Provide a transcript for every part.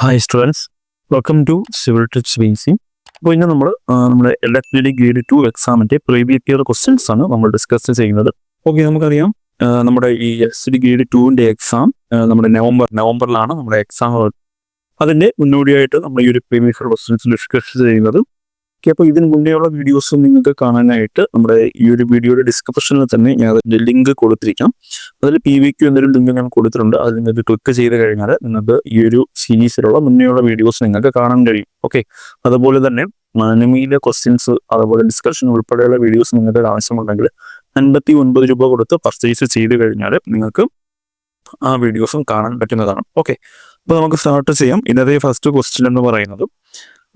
Hi students, welcome to civil tips BC. അപ്പോൾ ഇന്ന് നമ്മൾ നമ്മുടെ ഇലക്ട്രിക് ഗ്രേഡ് 2 എക്സാമിൻ്റെ പ്രീവിയസ് ഇയർ ക്വസ്റ്റ്യൻസ് ആണ് നമ്മൾ ഡിസ്കസ് ചെയ്യുന്നത്. ഓക്കെ, നമുക്കറിയാം നമ്മുടെ ഈ എസ് ഗ്രേഡ് 2ൻ്റെ എക്സാം നമ്മുടെ നവംബറിലാണ് നമ്മുടെ എക്സാം. അതിൻ്റെ മുന്നോടിയായിട്ട് നമ്മൾ ഈ ഒരു പ്രീവിയസ് ഇയർ ക്വസ്റ്റ്യൻസ് ഡിസ്കസ് ചെയ്യുന്നത്. ഓക്കെ, അപ്പോൾ ഇതിന് മുന്നേയുള്ള വീഡിയോസ് നിങ്ങൾക്ക് കാണാനായിട്ട് നമ്മുടെ ഈ ഒരു വീഡിയോയുടെ ഡിസ്ക്രിപ്ഷനിൽ തന്നെ ഞാൻ അതിൻ്റെ ലിങ്ക് കൊടുത്തിരിക്കാം. അതിൽ PVQ എന്നൊരു ലിങ്ക് ഞാൻ കൊടുത്തിട്ടുണ്ട്. അത് നിങ്ങൾക്ക് ക്ലിക്ക് ചെയ്ത് കഴിഞ്ഞാൽ നിങ്ങൾക്ക് ഈ ഒരു സീരീസിലുള്ള മുന്നേയുള്ള വീഡിയോസ് നിങ്ങൾക്ക് കാണാൻ കഴിയും. ഓക്കെ, അതുപോലെ തന്നെ അനിമിയിലെ ക്വസ്റ്റ്യൻസ് അതുപോലെ ഡിസ്കഷൻ ഉൾപ്പെടെയുള്ള വീഡിയോസ് നിങ്ങൾക്ക് ആവശ്യമുണ്ടെങ്കിൽ 59 രൂപ കൊടുത്ത് പർച്ചേസ് ചെയ്ത് കഴിഞ്ഞാൽ നിങ്ങൾക്ക് ആ വീഡിയോസും കാണാൻ പറ്റുന്നതാണ്. ഓക്കെ, അപ്പോൾ നമുക്ക് സ്റ്റാർട്ട് ചെയ്യാം. ഇന്നത്തെ ഫസ്റ്റ് ക്വസ്റ്റ്യൻ എന്ന് പറയുന്നത്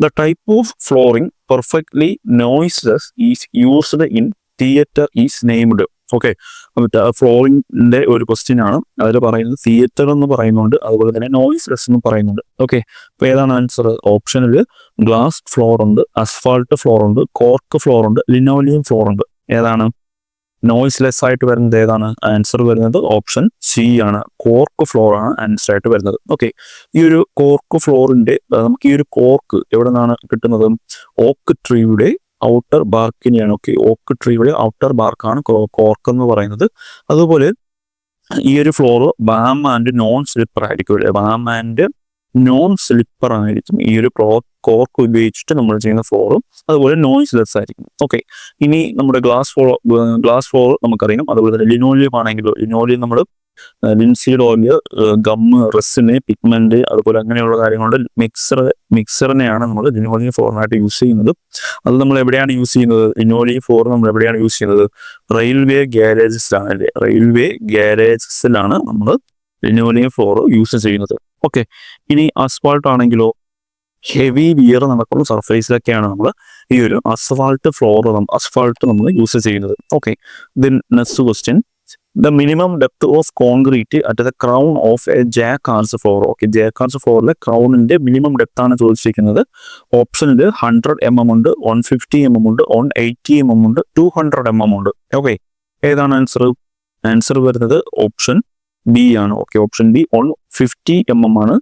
The type of flooring perfectly noiseless is used in theater is named. Okay, ഫ്ലോറിങ്ങിന്റെ ഒരു ക്വസ്റ്റ്യൻ ആണ്. അതിൽ പറയുന്നത് തിയേറ്റർ എന്ന് പറയുന്നുണ്ട്, അതുപോലെ തന്നെ നോയിസ്ലെസ് എന്ന് പറയുന്നുണ്ട്. ഓക്കെ, അപ്പോൾ ഏതാണ് ആൻസർ? ഓപ്ഷനിൽ ഗ്ലാസ് ഫ്ലോർ ഉണ്ട്, അസ്ഫാൾട്ട് ഫ്ലോർ ഉണ്ട്, കോർക്ക് ഫ്ലോർ ഉണ്ട്, ലിനോലിയം ഫ്ലോർ ഉണ്ട്. ഏതാണ് നോയിസ്ലെസ് ആയിട്ട് വരുന്നത്? ഏതാണ് ആൻസർ വരുന്നത്? ഓപ്ഷൻ സി ആണ്, കോർക്ക് ഫ്ലോർ ആണ് ആൻസർ ആയിട്ട് വരുന്നത്. ഓക്കെ, ഈ ഒരു കോർക്ക് ഫ്ലോറിന്റെ നമുക്ക് ഈ ഒരു കോർക്ക് എവിടെ നിന്നാണ് കിട്ടുന്നത്? ഓക്ക് ട്രീയുടെ ഔട്ടർ ബാർക്കിനെയാണ്. ഓക്കെ, ഓക്ക് ട്രീയുടെ ഔട്ടർ ബാർക്കാണ് കോർക്ക് എന്ന് പറയുന്നത്. അതുപോലെ ഈ ഒരു floor balm and non slipper ആയിരിക്കും. ബാം ആൻഡ് നോൺ സ്ലിപ്പർ ആയിരിക്കും ഈ ഒരു കോർക്ക് ഉപയോഗിച്ചിട്ട് നമ്മൾ ചെയ്യുന്ന ഫ്ലോറും. അതുപോലെ നോയിസ്ലെസ് ആയിരിക്കും. ഓക്കെ, ഇനി നമ്മുടെ ഗ്ലാസ് ഫ്ലോർ നമുക്കറിയാം. അതുപോലെ തന്നെ ലിനോലിയം ആണെങ്കിലോ, ലിനോലിയം നമ്മൾ linseed oil, gum, resin, pigment, അതുപോലെ അങ്ങനെയുള്ള കാര്യങ്ങളുടെ മിക്സറിനെയാണ് നമ്മൾ ലിനോലിയം ഫ്ലോറിനായിട്ട് യൂസ് ചെയ്യുന്നത്. അത് നമ്മൾ എവിടെയാണ് യൂസ് ചെയ്യുന്നത്? ലിനോലിയം ഫ്ലോർ നമ്മൾ എവിടെയാണ് യൂസ് ചെയ്യുന്നത്? റെയിൽവേ ഗ്യാരേജസിലാണ് അല്ലേ? റെയിൽവേ ഗ്യാരേജസിലാണ് നമ്മൾ ലിനോലിയം ഫ്ലോർ യൂസ് ചെയ്യുന്നത്. ഓക്കെ, ഇനി അസ്ഫാൾട്ട് ആണെങ്കിലോ, ഹെവി വിയർ നടക്കുന്ന സർഫേസിലൊക്കെയാണ് നമ്മൾ ഈ ഒരു അസ്ഫാൾട്ട് നമ്മൾ യൂസ് ചെയ്യുന്നത്. Okay, then next question, the minimum depth of concrete at the crown of a jackass floor. Okay, jack arch ഫ്ലോറിലെ ക്രൗണിന്റെ മിനിമം ഡെപ്ത് ആണ് ചോദിച്ചിരിക്കുന്നത്. ഓപ്ഷനിൽ 100 mm ഉണ്ട്, 150 mm ഉണ്ട്, 180 mm ഉണ്ട്, 200 mm ഉണ്ട്. ഓക്കെ, ഏതാണ് ആൻസർ? ആൻസർ വരുന്നത് ഓപ്ഷൻ ബി ആണ്. ഓക്കെ, ഓപ്ഷൻ ബി 150 mm ആണ്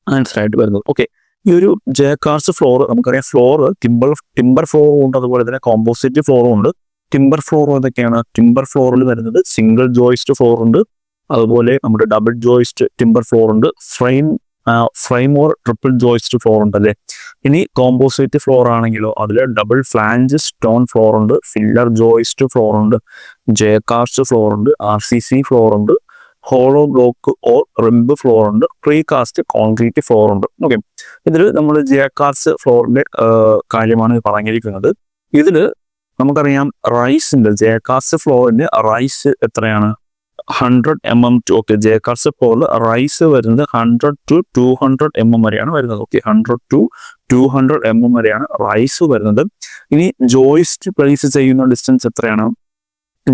ആൻസർ ആയിട്ട് വരുന്നത്. ഓക്കെ, ഈ ഒരു ജാക്കാർസ് ഫ്ലോർ നമുക്കറിയാം. ഫ്ലോർ ടിമ്പർ ഫ്ലോറും ഉണ്ട്, അതുപോലെ തന്നെ കോമ്പോസിറ്റ് ഫ്ലോറും ഉണ്ട്. ടിമ്പർ ഫ്ലോർ ഏതൊക്കെയാണ്? ടിമ്പർ ഫ്ലോറിൽ വരുന്നത് സിംഗിൾ ജോയിസ്റ്റ് ഫ്ലോർ ഉണ്ട്, അതുപോലെ നമ്മുടെ ഡബിൾ ജോയിസ്റ്റ് ടിമ്പർ ഫ്ലോർ ഉണ്ട്, frame or triple joist floor ഉണ്ട് അല്ലേ. ഇനി കോമ്പോസിറ്റ് ഫ്ലോർ ആണെങ്കിലോ അതിൽ ഡബിൾ ഫ്ലാഞ്ച് സ്റ്റോൺ ഫ്ലോർ ഉണ്ട്, ഫില്ലർ ജോയിസ്റ്റ് ഫ്ലോർ ഉണ്ട്, ജേകാസ്റ്റ് ഫ്ലോർ ഉണ്ട്, RCC ഫ്ലോർ ഉണ്ട്, ഹോളോ ബ്ലോക്ക് ഓർ റിംബ് ഫ്ലോർ ഉണ്ട്, പ്രീകാസ്റ്റ് കോൺക്രീറ്റ് ഫ്ലോർ ഉണ്ട്. ഓക്കെ, ഇതിൽ നമ്മൾ ജേകാസ്റ്റ് ഫ്ലോറിന്റെ കാര്യമാണ് പറഞ്ഞിരിക്കുന്നത്. ഇതിൽ നമുക്കറിയാം റൈസിന്റെ ജേകാസ്റ്റ് ഫ്ലോറിന്റെ റൈസ് എത്രയാണ്? 100 mm. ഓക്കെ, ജേകാസ്റ്റ് ഫ്ലോറിൽ റൈസ് വരുന്നത് 100 to 200 mm വരെയാണ് വരുന്നത്. ഓക്കെ, 100 to 200 mm വരെയാണ് റൈസ് വരുന്നത്. ഇനി ജോയിസ്റ്റ് പ്ലേസ് ചെയ്യുന്ന ഡിസ്റ്റൻസ് എത്രയാണ്?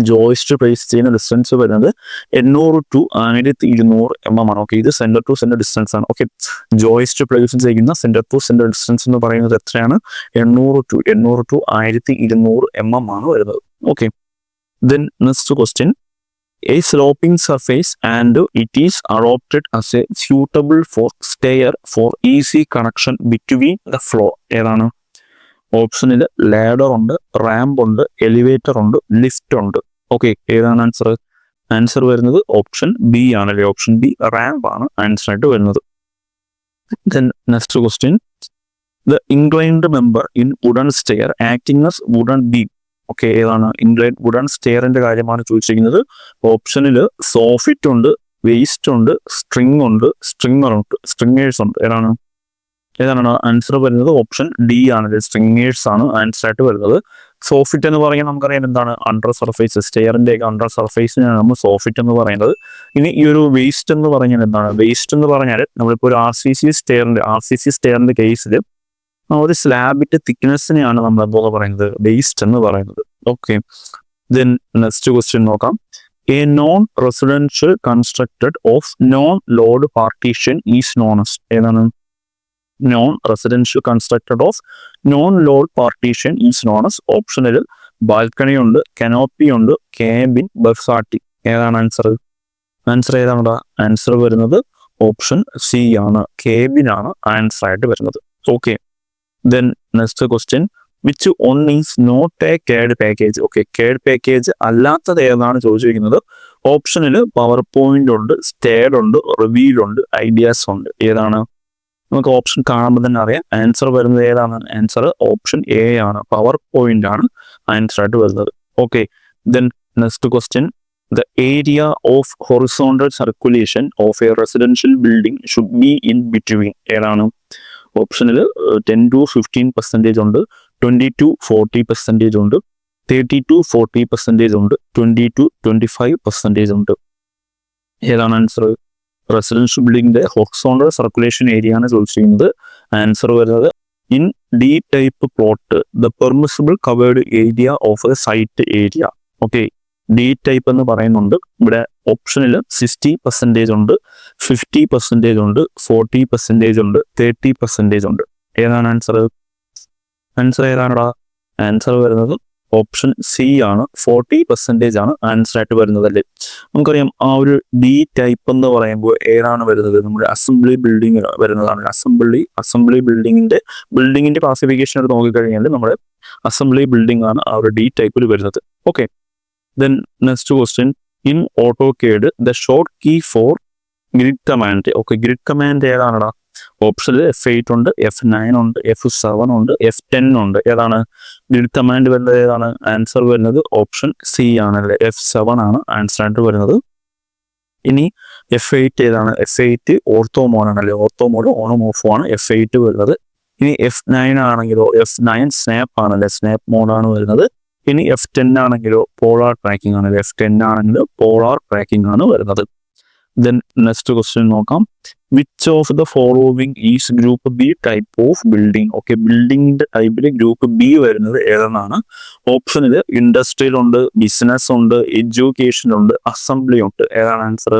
ജോയിസ്റ്റ് പ്ലേസ് ചെയ്യുന്ന ഡിസ്റ്റൻസ് വരുന്നത് 800 to 1200 mm ആണ്. ഓക്കെ, ഇത് സെന്റർ ടു സെന്റർ ഡിസ്റ്റൻസ് ആണ്. ഓക്കെ, ജോയിസ്റ്റ് പ്ലേസ് ചെയ്യുന്ന സെന്റർ ടു സെന്റർ ഡിസ്റ്റൻസ് എന്ന് പറയുന്നത് എത്രയാണ്? 800 to 1200 mm ആണ് വരുന്നത്. Okay, then next question, a sloping surface and it is adopted as a suitable for stair for easy connection between the floor. ഏതാണ്? ഓപ്ഷനിൽ ladder ഉണ്ട്, ramp ഉണ്ട്, എലിവേറ്റർ ഉണ്ട്, ലിഫ്റ്റ് ഉണ്ട്. ഓക്കെ, ഏതാണ് ആൻസർ? ആൻസർ വരുന്നത് ഓപ്ഷൻ ബി ആണല്ലേ. Option B ramp ആണ് ആൻസർ ആയിട്ട് വരുന്നത്. Then next question, the inclined member in wooden stair acting as wooden beam. Okay, ഏതാണ്? ഇൻക്ലൈൻഡ് വുഡൻ സ്റ്റെയറിന്റെ കാര്യമാണ് ചോദിച്ചിരിക്കുന്നത്. ഓപ്ഷനിൽ സോഫിറ്റ് ഉണ്ട്, വേസ്റ്റ് ഉണ്ട്, സ്ട്രിങ് ഉണ്ട്, സ്ട്രിങ്ങേഴ്സ് ഉണ്ട്. ഏതാണ് ആൻസർ വരുന്നത്? ഓപ്ഷൻ ഡി ആണ്, സ്ട്രിങ്ങേഴ്സ് ആണ് ആൻസർ ആയിട്ട് വരുന്നത്. സോഫിറ്റ് എന്ന് പറയുന്നത് നമുക്കറിയാം എന്താണ്? അണ്ടർ സർഫേസ്, സ്റ്റെയറിന്റെ അണ്ടർ സർഫേസിനാണ് നമ്മൾ സോഫിറ്റ് എന്ന് പറയുന്നത്. ഇനി ഈ ഒരു വേസ്റ്റ് എന്ന് പറഞ്ഞാൽ എന്താണ്? വേസ്റ്റ് എന്ന് പറഞ്ഞാൽ നമ്മളിപ്പോൾ ഒരു RCC സ്റ്റെയറിന്റെ കേസിൽ ഒരു സ്ലാബിന്റെ തിക്നെസ്സിനെയാണ് നമ്മൾ എന്തോന്ന് പറയുന്നത്? വേസ്റ്റ് എന്ന് പറയുന്നത്. ഓക്കെ, ദെൻ നെക്സ്റ്റ് ക്വസ്റ്റ്യൻ നോക്കാം. A non residential constructed of non load partition is known as. ഏതാണ്? Non residential constructed of non load partition is known as. ഓപ്ഷനിൽ ബാൽക്കണി ഉണ്ട്, കനോപ്പി ഉണ്ട്, ക്യാബിൻ, ബർസാട്ടി. ഏതാണ് ആൻസർ? ആൻസർ ഏതാണ്? Answer വരുന്നത് option C ആണ്, cabin ആണ് ആൻസർ ആയിട്ട് വരുന്നത്. Okay, then next question, which one is not a CAD package. ഓക്കെ, കേഡ് പാക്കേജ് അല്ലാത്തത് ഏതാണ് ചോദിച്ചിരിക്കുന്നത്. ഓപ്ഷനിൽ പവർ പോയിന്റ് ഉണ്ട്, സ്റ്റേഡ് ഉണ്ട്, റിവീൽ ഉണ്ട്, ഐഡിയാസ് ഉണ്ട്. ഏതാണ്? നമുക്ക് ഓപ്ഷൻ കാണുമ്പോൾ തന്നെ അറിയാം ആൻസർ വരുന്നത് ഏതാണ്. ആൻസർ ഓപ്ഷൻ എ ആണ്, പവർ പോയിന്റ് ആണ് ആൻസർ ആയിട്ട് വരുന്നത്. Okay, then next question, the area of horizontal circulation of a residential building should be in between. ഏതാണ്? ഓപ്ഷനിൽ 10-15% ഉണ്ട്, 20-40% ഉണ്ട്, 30-40% ഉണ്ട്, 20-25% ഉണ്ട്. ഏതാണ് ആൻസർ? റെസിഡൻഷ്യൽ ബിൽഡിങ്ങിന്റെ ഹൊറിസോണ്ടൽ സർക്കുലേഷൻ ഏരിയ ആണ് ചോദിച്ചിരിക്കുന്നത്. ആൻസർ വരുന്നത് in D type plot the permissible covered area of a site area. Okay, D type എന്ന് പറയുന്നുണ്ട്. ഇവിടെ ഓപ്ഷനിൽ 60% ഉണ്ട്, 50% ഉണ്ട്, 40% ഉണ്ട്, 30% ഉണ്ട്. ഏതാണ് ആൻസർ? ആൻസർ ഏതാണടാ? ആൻസർ വരുന്നത് ഓപ്ഷൻ സി ആണ്, 40% ആണ് ആൻസർ ആയിട്ട് വരുന്നത് അല്ലേ. നമുക്കറിയാം ആ ഒരു ഡി ടൈപ്പ് എന്ന് പറയുമ്പോൾ ഏതാണ് വരുന്നത്? നമ്മുടെ അസംബ്ലി ബിൽഡിംഗ് വരുന്നതാണ്. അസംബ്ലി ബിൽഡിങ്ങിന്റെ ക്ലാസിഫിക്കേഷൻ എടുത്ത് നോക്കിക്കഴിഞ്ഞാൽ നമ്മുടെ അസംബ്ലി ബിൽഡിംഗ് ആണ് ആ ഒരു ഡി ടൈപ്പിൽ വരുന്നത്. Okay, then next question, in AutoCAD the short key for grid command. Okay, grid command ഏതാണടാ? ഓപ്ഷനിൽ F8 ഉണ്ട്, F9 ഉണ്ട്, F7 ഉണ്ട്, F10 ഉണ്ട്. ഏതാണ് ഗ്രിഡ് കമാൻഡ് വരുന്നത്? ഏതാണ് ആൻസർ വരുന്നത്? ഓപ്ഷൻ സി ആണല്ലേ, F7 ആണ് ആൻസർ ആയിട്ട് വരുന്നത്. ഇനി F8 ഏതാണ്? F8 ഓർത്തോ മോഡാണല്ലേ, ഓർത്തോ മോഡ് ഓണും ഓഫും ആണ് F8 വരുന്നത്. ഇനി F9 ആണെങ്കിലോ F9 സ്നാപ്പ് ആണല്ലേ, സ്നാപ്പ് മോഡാണ് വരുന്നത്. ഇനി F10 ആണെങ്കിലോ പോളാർ ട്രാക്കിംഗ് ആണ്, F10 ആണെങ്കിൽ പോളാർ ട്രാക്കിംഗ് ആണ് വരുന്നത്. ദെൻ നെക്സ്റ്റ് ക്വസ്റ്റ്യൻ നോക്കാം, which of the following is group B type of building. Okay, ബിൽഡിംഗിന്റെ ടൈപ്പിൽ ഗ്രൂപ്പ് ബി വരുന്നത് ഏതെന്നാണ്. ഓപ്ഷനിൽ ഇൻഡസ്ട്രിയൽ ഉണ്ട്, ബിസിനസ് ഉണ്ട്, എഡ്യൂക്കേഷൻ ഉണ്ട്, അസംബ്ലി ഉണ്ട്. ഏതാണ് ആൻസർ?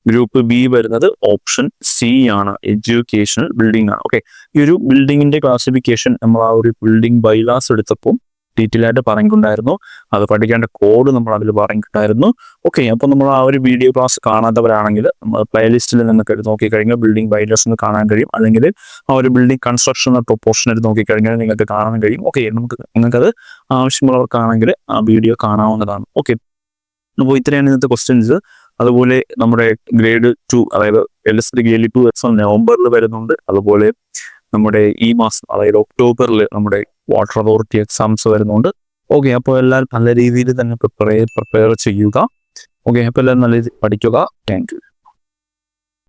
ഗ്രൂപ്പ് ബി വരുന്നത് ഓപ്ഷൻ സി ആണ്, എഡ്യൂക്കേഷണൽ ബിൽഡിംഗ് ആണ്. ഓക്കെ, ഈ ഒരു ബിൽഡിങ്ങിന്റെ ക്ലാസിഫിക്കേഷൻ നമ്മൾ ആ ഒരു ബിൽഡിംഗ് ബൈലാസ് എടുത്തപ്പോൾ ഡീറ്റെയിൽ ആയിട്ട് പറഞ്ഞിട്ടുണ്ടായിരുന്നു. അത് പഠിക്കേണ്ട കോഡ് നമ്മൾ അതിൽ പറഞ്ഞിട്ടുണ്ടായിരുന്നു. ഓക്കെ, അപ്പോൾ നമ്മൾ ആ ഒരു വീഡിയോ ക്ലാസ് കാണാത്തവരാണെങ്കിൽ പ്ലേലിസ്റ്റിൽ നിന്നൊക്കെ എടുത്ത് നോക്കിക്കഴിഞ്ഞാൽ ബിൽഡിംഗ് ബൈലേഴ്സ് ഒന്ന് കാണാൻ കഴിയും. അല്ലെങ്കിൽ ആ ഒരു ബിൽഡിംഗ് കൺസ്ട്രക്ഷൻ പ്രൊപ്പോർഷൻ എടുത്ത് നോക്കിക്കഴിഞ്ഞാൽ നിങ്ങൾക്ക് കാണാൻ കഴിയും. ഓക്കെ, നിങ്ങൾക്കത് ആവശ്യമുള്ളവർക്കാണെങ്കിൽ ആ വീഡിയോ കാണാവുന്നതാണ്. ഓക്കെ, അപ്പോൾ ഇത്രയാണ് ഇന്നത്തെ ക്വസ്റ്റ്യൻസ്. അതുപോലെ നമ്മുടെ ഗ്രേഡ് 2 അതായത് LSD ഗ്രേഡ് 2 എക്സാം നവംബറിൽ വരുന്നുണ്ട്. അതുപോലെ നമ്മുടെ ഈ മാസം അതായത് ഒക്ടോബറിൽ നമ്മുടെ വാട്ടർ അതോറിറ്റി എക്സാംസ് വരുന്നുണ്ട്. ഓക്കെ, അപ്പോൾ എല്ലാവരും നല്ല രീതിയിൽ തന്നെ പ്രിപ്പയർ ചെയ്യുക. ഓക്കെ, അപ്പോൾ എല്ലാവരും നല്ല രീതിയിൽ പഠിക്കുക. Thank you.